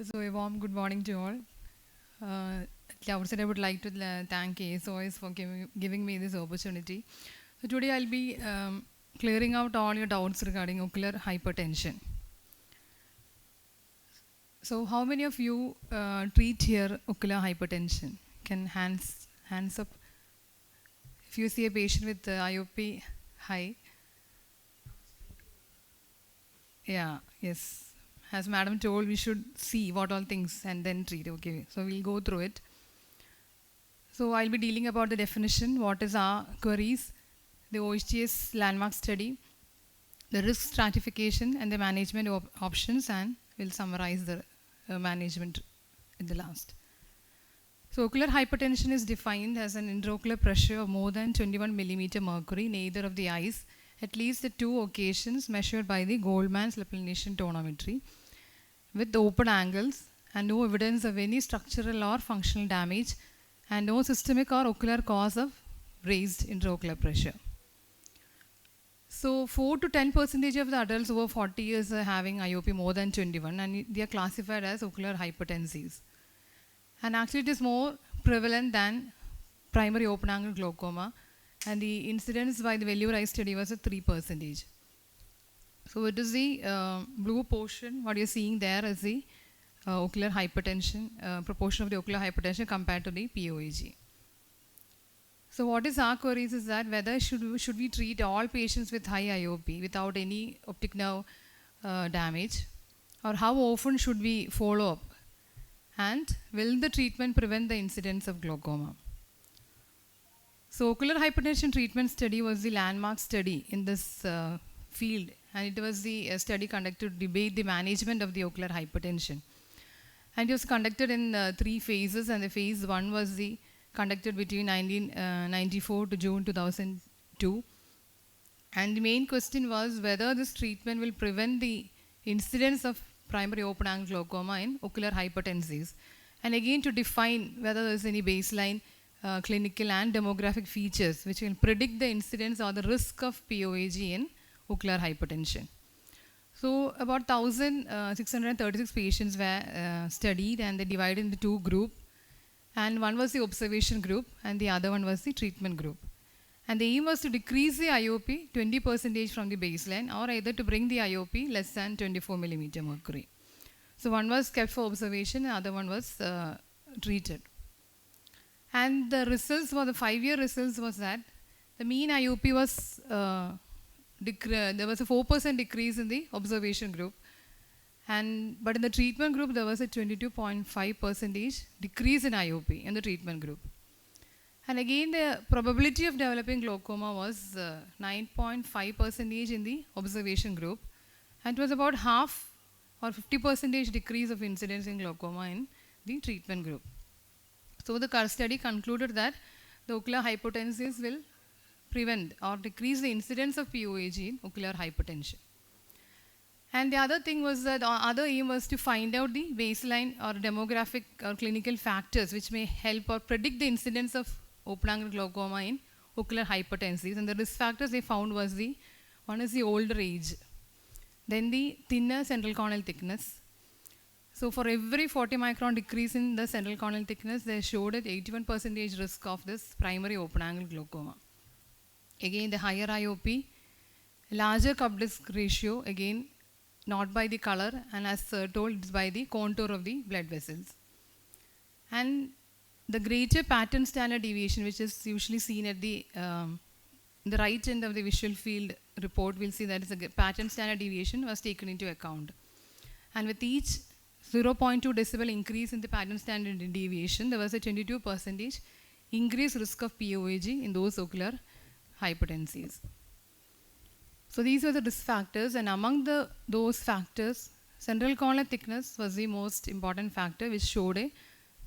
So a warm good morning to all. At the outset, I would like to thank KSOS for giving me this opportunity. So today I'll be clearing out all your doubts regarding ocular hypertension. So how many of you treat here ocular hypertension? Can hands up if you see a patient with IOP high? Yeah, yes. As Madam told, we should see what all things and then treat. Okay, so we'll go through it. So I'll be dealing about the definition, what is our queries, the OHTS landmark study, the risk stratification and the management options, and we'll summarize the management at the last. So ocular hypertension is defined as an intraocular pressure of more than 21 millimeter mercury in either of the eyes, at least at 2 occasions measured by the Goldman's lapillination tonometry, with open angles and no evidence of any structural or functional damage and no systemic or ocular cause of raised intraocular pressure. So 4 to 10% of the adults over 40 years are having IOP more than 21, and they are classified as ocular hypertensives. And actually it is more prevalent than primary open angle glaucoma, and the incidence by the value rise study was at 3%. So it is the blue portion, what you're seeing there is the ocular hypertension, proportion of the ocular hypertension compared to the POAG. So what is our queries is that whether should we treat all patients with high IOP without any optic nerve damage, or how often should we follow up, and will the treatment prevent the incidence of glaucoma? So ocular hypertension treatment study was the landmark study in this field, and it was the study conducted to debate the management of the ocular hypertension. And it was conducted in 3 phases, and the phase 1 was conducted between 1994 to June 2002. And the main question was whether this treatment will prevent the incidence of primary open angle glaucoma in ocular hypertensives. And again to define whether there is any baseline clinical and demographic features which can predict the incidence or the risk of POAG in ocular hypertension. So about 1,636 patients were studied, and they divided into 2 groups. And one was the observation group and the other one was the treatment group. And the aim was to decrease the IOP 20% from the baseline, or either to bring the IOP less than 24 millimeter mercury. So one was kept for observation and the other one was treated. And the results for the 5-year results was that the mean IOP was there was a 4% decrease in the observation group, but in the treatment group there was a 22.5% decrease in IOP in the treatment group. And again the probability of developing glaucoma was 9.5% in the observation group, and it was about half or 50% decrease of incidence in glaucoma in the treatment group. So the study concluded that the ocular hypertensives will prevent or decrease the incidence of POAG in ocular hypertension. And the other thing was that the other aim was to find out the baseline or demographic or clinical factors which may help or predict the incidence of open angle glaucoma in ocular hypertensives. And the risk factors they found was one is the older age, then the thinner central corneal thickness. So for every 40 micron decrease in the central corneal thickness, they showed an 81% risk of this primary open angle glaucoma. Again, the higher IOP, larger cup disc ratio, again not by the color, and as told, it's by the contour of the blood vessels. And the greater pattern standard deviation, which is usually seen at the right end of the visual field report, we'll see that is a pattern standard deviation was taken into account. And with each 0.2 decibel increase in the pattern standard deviation, there was a 22% increased risk of POAG in those ocular hypertensives. So these were the risk factors, and among those factors, central corneal thickness was the most important factor, which showed a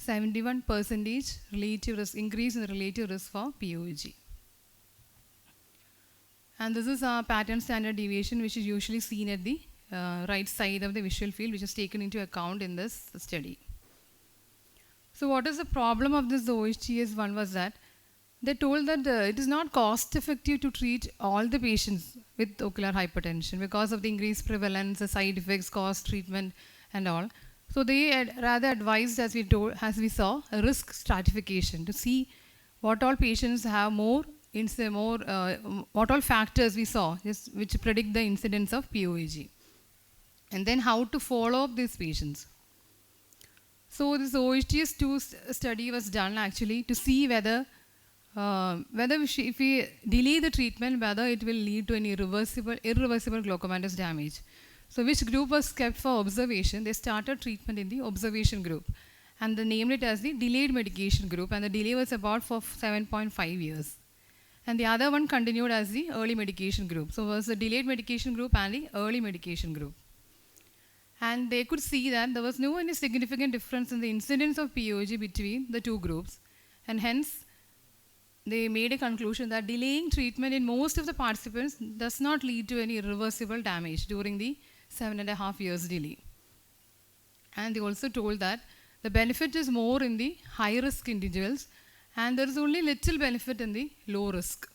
71% relative risk increase in the relative risk for POAG. And this is our pattern standard deviation, which is usually seen at the right side of the visual field, which is taken into account in this study. So what is the problem of this OHTS one was that they told that it is not cost effective to treat all the patients with ocular hypertension because of the increased prevalence, the side effects, cost, treatment and all. So they had rather advised, as we saw, a risk stratification to see what all patients have what all factors we saw, which predict the incidence of POAG, and then how to follow up these patients. So this OHTS2 study was done actually to see whether if we delay the treatment, whether it will lead to any irreversible glaucomatous damage. So which group was kept for observation? They started treatment in the observation group, and they named it as the delayed medication group, and the delay was about for 7.5 years. And the other one continued as the early medication group. So it was the delayed medication group and the early medication group. And they could see that there was no any significant difference in the incidence of POG between the two groups, and hence they made a conclusion that delaying treatment in most of the participants does not lead to any irreversible damage during the 7.5 years delay. And they also told that the benefit is more in the high risk individuals, and there is only little benefit in the low risk.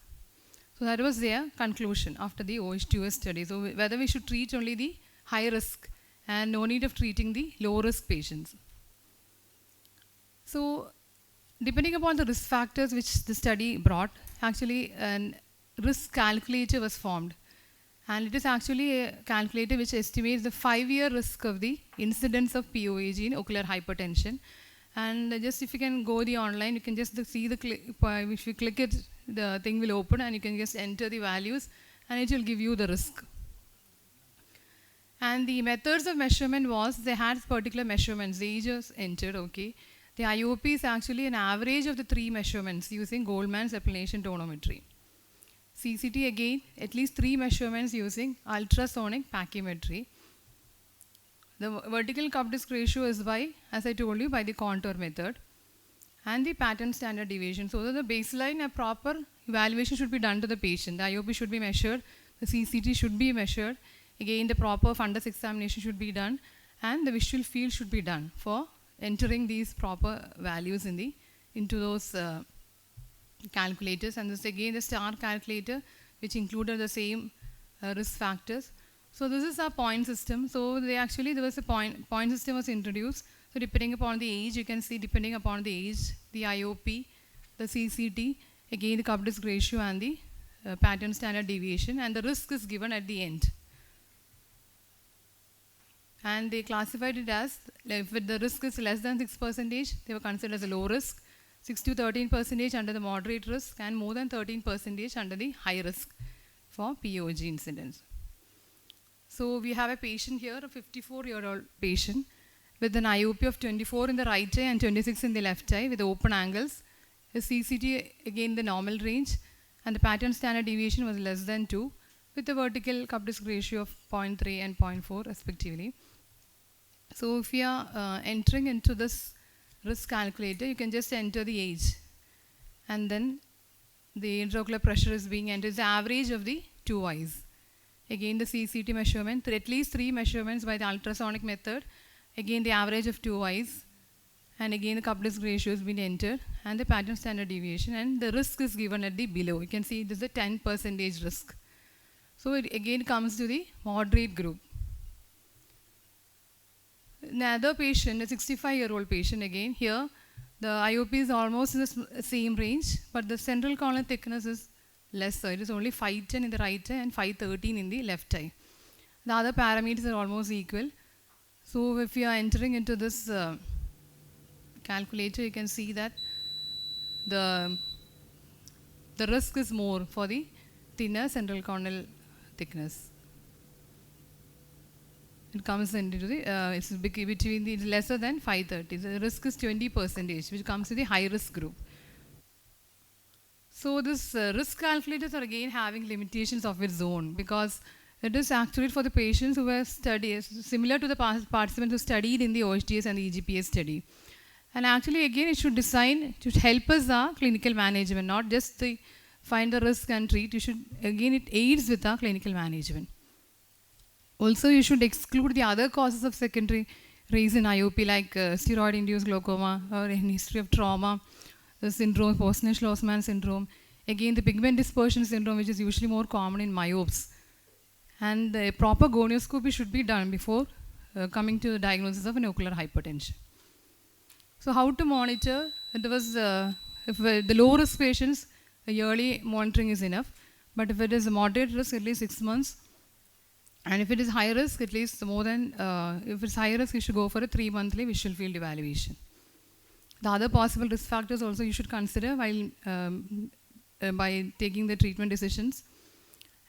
So that was their conclusion after the OH2S study. So whether we should treat only the high risk and no need of treating the low risk patients. So depending upon the risk factors which the study brought, actually a risk calculator was formed. And it is actually a calculator which estimates the 5-year risk of the incidence of POAG in ocular hypertension. And just if you can go the online, you can just see the if you click it, the thing will open and you can just enter the values and it will give you the risk. And the methods of measurement was, they had particular measurements. The age was entered, okay. The IOP is actually an average of the 3 measurements using Goldman's appellation tonometry. CCT again, at least 3 measurements using ultrasonic pachymetry. The vertical cup disc ratio is by, as I told you, by the contour method. And the pattern standard deviation. So that the baseline, a proper evaluation should be done to the patient. The IOP should be measured, the CCT should be measured. Again, the proper fundus examination should be done, and the visual field should be done for entering these proper values into those calculators. And this again the STAR calculator, which included the same risk factors. So this is our point system. So there was a point system was introduced. So depending upon the age, you can see depending upon the age, the IOP, the CCT, again the cup disc ratio and the pattern standard deviation, and the risk is given at the end. And they classified it as, if the risk is less than 6%, they were considered as a low risk, 6 to 13% under the moderate risk, and more than 13% under the high risk for POG incidence. So we have a patient here, a 54-year-old patient with an IOP of 24 in the right eye and 26 in the left eye with open angles. His CCT again the normal range, and the pattern standard deviation was less than 2 with a vertical cup disc ratio of 0.3 and 0.4 respectively. So if you are entering into this risk calculator, you can just enter the age, and then the intraocular pressure is being entered. It's the average of the 2 eyes. Again the CCT measurement, at least 3 measurements by the ultrasonic method. Again the average of 2 eyes, and again the cup disc ratio has been entered, and the pattern standard deviation, and the risk is given at the below. You can see this is a 10% risk. So it again comes to the moderate group. Another patient, a 65-year-old patient, again here the IOP is almost in the same range, but the central corneal thickness is lesser. It is only 510 in the right eye and 513 in the left eye. The other parameters are almost equal. So if you are entering into this calculator, you can see that the risk is more for the thinner central corneal thickness. It comes into the, it's between the, it's lesser than 530. The risk is 20%, which comes to the high risk group. So this risk calculators are again having limitations of its own, because it is actually for the patients who were studied, similar to the participants who studied in the OHTS and the EGPS study. And actually again it should design to help us our clinical management, not just to find the risk and treat. You should, again it aids with our clinical management. Also you should exclude the other causes of secondary raise in IOP, like steroid-induced glaucoma or any history of trauma, the syndrome, Postner-Schlossman syndrome. Again the pigment dispersion syndrome, which is usually more common in myopes. And the proper gonioscopy should be done before coming to the diagnosis of an ocular hypertension. So how to monitor? There was, if the low risk patients, a yearly monitoring is enough. But if it is a moderate risk, at least 6 months. And if it is high risk, at least more than, if it's high risk, you should go for a 3-monthly visual field evaluation. The other possible risk factors also you should consider while by taking the treatment decisions.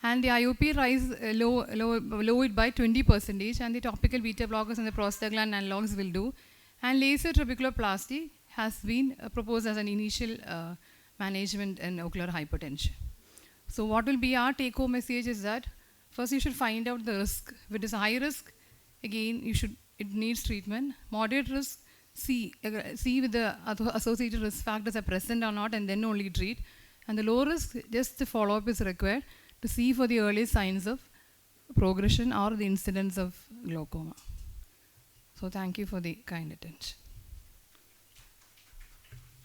And the IOP rise low it by 20%, and the topical beta blockers and the prostaglandin analogs will do. And laser trabeculoplasty has been proposed as an initial management in ocular hypertension. So what will be our take-home message is that first you should find out the risk. If it is high risk, again it needs treatment. Moderate risk, see with the associated risk factors are present or not, and then only treat. And the low risk, just the follow-up is required to see for the early signs of progression or the incidence of glaucoma. So thank you for the kind attention.